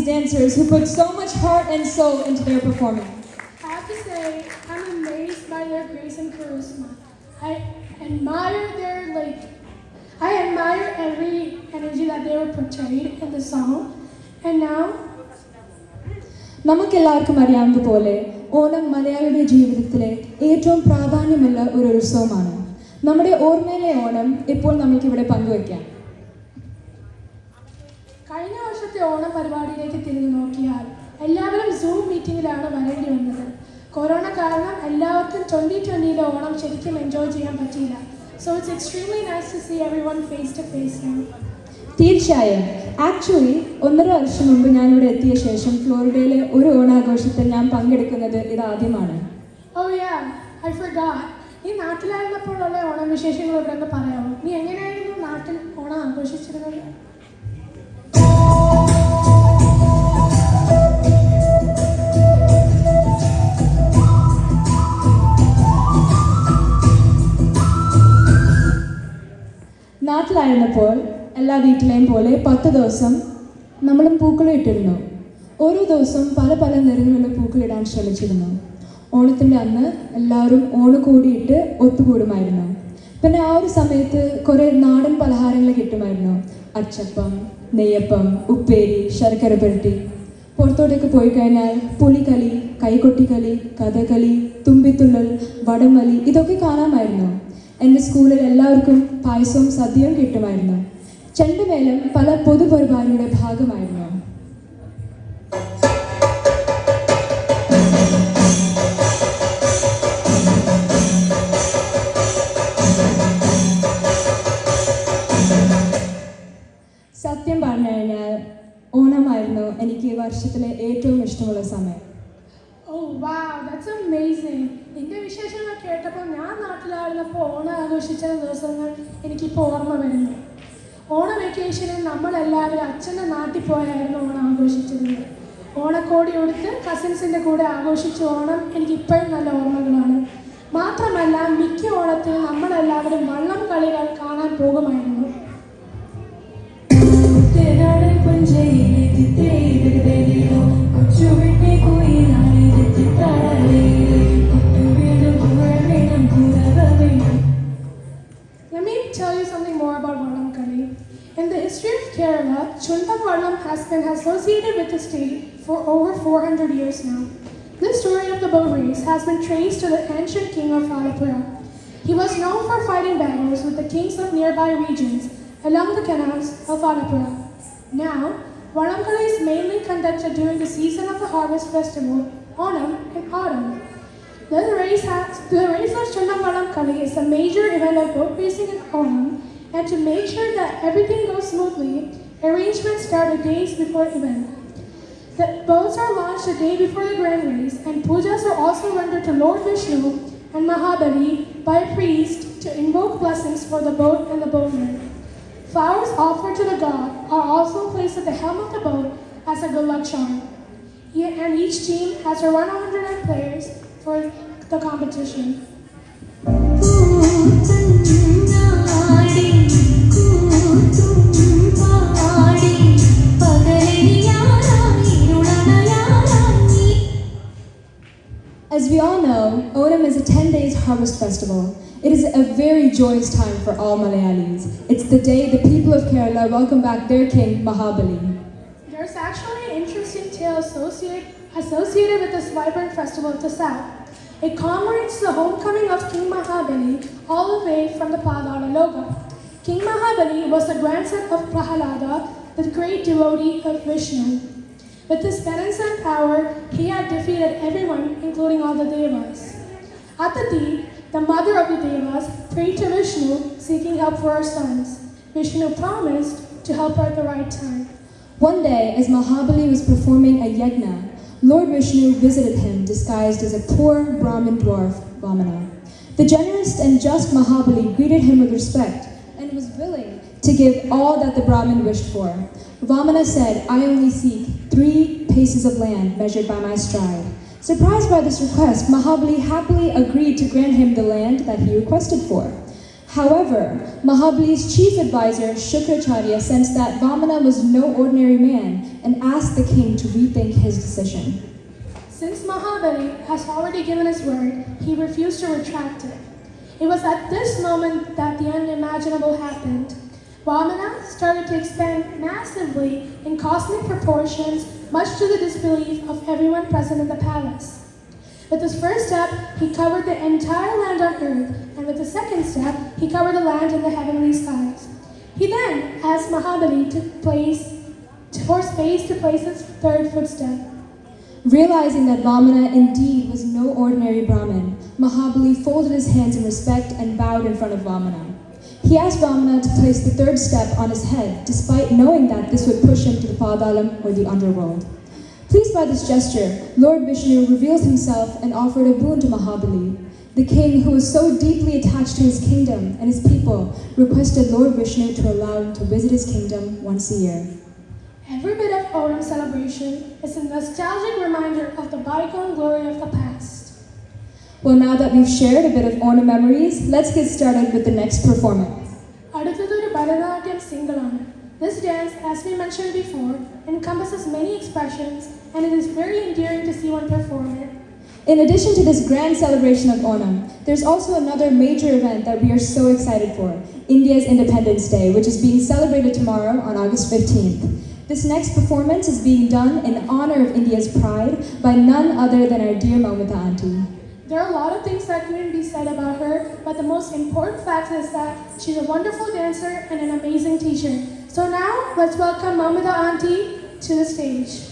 these dancers who put so much heart and soul into their performance. I have to say, I'm amazed by their grace and charisma. I admire every energy that they were portrayed in the song. And now, നമുക്കെല്ലാവർക്കും അറിയാവുന്നതുപോലെ ഓണം മലയാളിയുടെ ജീവിതത്തിലെ ഏറ്റവും പ്രാധാന്യമുള്ള ഒരു ഉത്സവമാണ്. നമ്മുടെ ഓർമ്മയിലെ ഓണം ഇപ്പോൾ നമുക്കിവിടെ പങ്കുവയ്ക്കാം. കഴിഞ്ഞ വർഷത്തെ ഓണം പരിപാടിയിലേക്ക് തിരിഞ്ഞു നോക്കിയാൽ എല്ലാവരും സൂം മീറ്റിംഗിലാണ് വരേണ്ടി വന്നത്. കൊറോണ കാരണം എല്ലാവർക്കും 2020 ഓണം ശരിക്കും എൻജോയ് ചെയ്യാൻ പറ്റിയില്ല. So it's extremely nice to see everyone face to face now. തീർച്ചയായും. ആക്ച്വലി 1.5 വർഷം മുമ്പ് ഞാനിവിടെ എത്തിയ ശേഷം ഫ്ലോറിഡയിലെ ഒരു ഓണാഘോഷത്തിൽ ഞാൻ പങ്കെടുക്കുന്നത് ഇതാദ്യമാണ്. Oh yeah, I forgot. നീ നാട്ടിലായിരുന്നപ്പോഴുള്ള ഓണം വിശേഷങ്ങൾ ഇവിടെ ഒന്ന് പറയാമോ? നീ എങ്ങനെയായിരുന്നു നാട്ടിൽ ഓണം ആഘോഷിച്ചിരുന്നത്? നാട്ടിലായിരുന്നപ്പോൾ എല്ലാ വീട്ടിലെയും പോലെ 10 ദിവസം നമ്മളും പൂക്കളം ഇട്ടിരുന്നു. ഓരോ ദിവസവും പല പല നിറങ്ങളുള്ള പൂക്കളിടാൻ ശ്രമിച്ചിരുന്നു. ഓണത്തിൻ്റെ അന്ന് എല്ലാവരും ഓണക്കോടിയിട്ട് ഒത്തുകൂടുമായിരുന്നു. പിന്നെ ആ ഒരു സമയത്ത് കുറേ നാടൻ പലഹാരങ്ങൾ കിട്ടുമായിരുന്നു. അച്ചപ്പം, നെയ്യപ്പം, ഉപ്പേരി, ശർക്കര പുരട്ടി. പുറത്തോട്ടേക്ക് പോയി കഴിഞ്ഞാൽ പുലികളി, കൈകൊട്ടിക്കളി, കഥകളി, തുമ്പിത്തുള്ളൽ, വടംവലി ഇതൊക്കെ കാണാമായിരുന്നു. എൻ്റെ സ്കൂളിൽ എല്ലാവർക്കും പായസവും സദ്യയും കിട്ടുമായിരുന്നു. ചെണ്ടമേളം പല പൊതുപരിപാടിയുടെ ഭാഗമായിരുന്നു. സത്യം പറഞ്ഞു കഴിഞ്ഞാൽ ഓണമായിരുന്നു എനിക്ക് വർഷത്തിലെ ഏറ്റവും ഇഷ്ടമുള്ള സമയം. Oh wow, that's amazing. നിന്റെ വിശേഷങ്ങൾ കേട്ടപ്പോൾ ഞാൻ നാട്ടിലായിരുന്നപ്പോൾ ഓണം ആഘോഷിച്ച ദിവസങ്ങൾ എനിക്കിപ്പോൾ ഓർമ്മ വരുന്നു. ഓണ വെക്കേഷനിൽ നമ്മളെല്ലാവരും അച്ഛൻ്റെ നാട്ടിൽ പോയായിരുന്നു ഓണം ആഘോഷിച്ചിരുന്നത്. ഓണക്കോടി കൊടുത്ത് കസിൻസിൻ്റെ കൂടെ ആഘോഷിച്ച ഓണം എനിക്കിപ്പോഴും നല്ല ഓർമ്മകളാണ്. മാത്രമല്ല മിക്ക ഓണത്തിൽ നമ്മളെല്ലാവരും വള്ളം കളികൾ കാണാൻ പോകുമായിരുന്നു. Let me tell you something more about Ormakalile. In the history of Kerala, Chundam Vallam has been associated with the state for over 400 years now. This story of the boat race has been traced to the ancient king of Alapura. He was known for fighting battles with the kings of nearby regions along the canals of Alapura. Now, Ormakalile is mainly conducted during the season of the harvest festival, Onam, in autumn. The race of Ormakalile is a major event of boat racing in Onam, and to make sure that everything goes smoothly, arrangements start days before the event. The boats are launched a day before the grand race, and pujas are also rendered to Lord Vishnu and Mahabali by a priest to invoke blessings for the boat and the boatman. Flowers offered to the god are also placed at the helm of the boat as a good luck charm. And each team has around 100 players for the competition. As we all know, Onam is a 10 days harvest festival. It is a very joyous time for all Malayalis. It's the day the people of Kerala welcome back their king, Mahabali. There's actually an interesting tale associated with this vibrant festival of the south. It commemorates the homecoming of King Mahabali all the way from the Padala Loka. King Mahabali was the grandson of Prahalada, the great devotee of Vishnu. With his penance and power, he had defeated everyone, including all the devas. Aditi, the mother of the devas, prayed to Vishnu, seeking help for her sons. Vishnu promised to help her at the right time. One day, as Mahabali was performing a yajna, Lord Vishnu visited him disguised as a poor Brahmin dwarf, Vamana. The generous and just Mahabali greeted him with respect and was willing to give all that the Brahmin wished for. Vamana said, "I only seek 3 paces of land measured by my stride." Surprised by this request, Mahabali happily agreed to grant him the land that he requested for. However, Mahabali's chief advisor Shukracharya sensed that Vamana was no ordinary man and asked the king to rethink his decision. Since Mahabali has already given his word, he refused to retract it. It was at this moment that the unimaginable happened. Vamana started to expand massively in cosmic proportions, much to the disbelief of everyone present in the palace. With his first step, he covered the entire land on earth, and with the second step, he covered the land in the heavenly skies. He then asked Mahabali for space to place his third footstep. Realizing that Vamana indeed was no ordinary Brahmin, Mahabali folded his hands in respect and bowed in front of Vamana. He asked Vamana to place the third step on his head, despite knowing that this would push him to the Padalam or the underworld. Pleased by this gesture, Lord Vishnu revealed himself and offered a boon to Mahabali. The king, who was so deeply attached to his kingdom and his people, requested Lord Vishnu to allow him to visit his kingdom once a year. Every bit of Onam celebration is a nostalgic reminder of the bygone glory of the past. Well, now that we've shared a bit of Onam memories, let's get started with the next performance. Aduthadoru Bharatanatyam Singalam. This dance, as we mentioned before, encompasses many expressions, and it is very endearing to see one perform it. In addition to this grand celebration of Onam, there's also another major event that we are so excited for, India's Independence Day, which is being celebrated tomorrow on August 15th. This next performance is being done in honor of India's pride by none other than our dear Maumita auntie. There are a lot of things that couldn't be said about her, but the most important fact is that she's a wonderful dancer and an amazing teacher. So now, let's welcome Maumita auntie to the stage.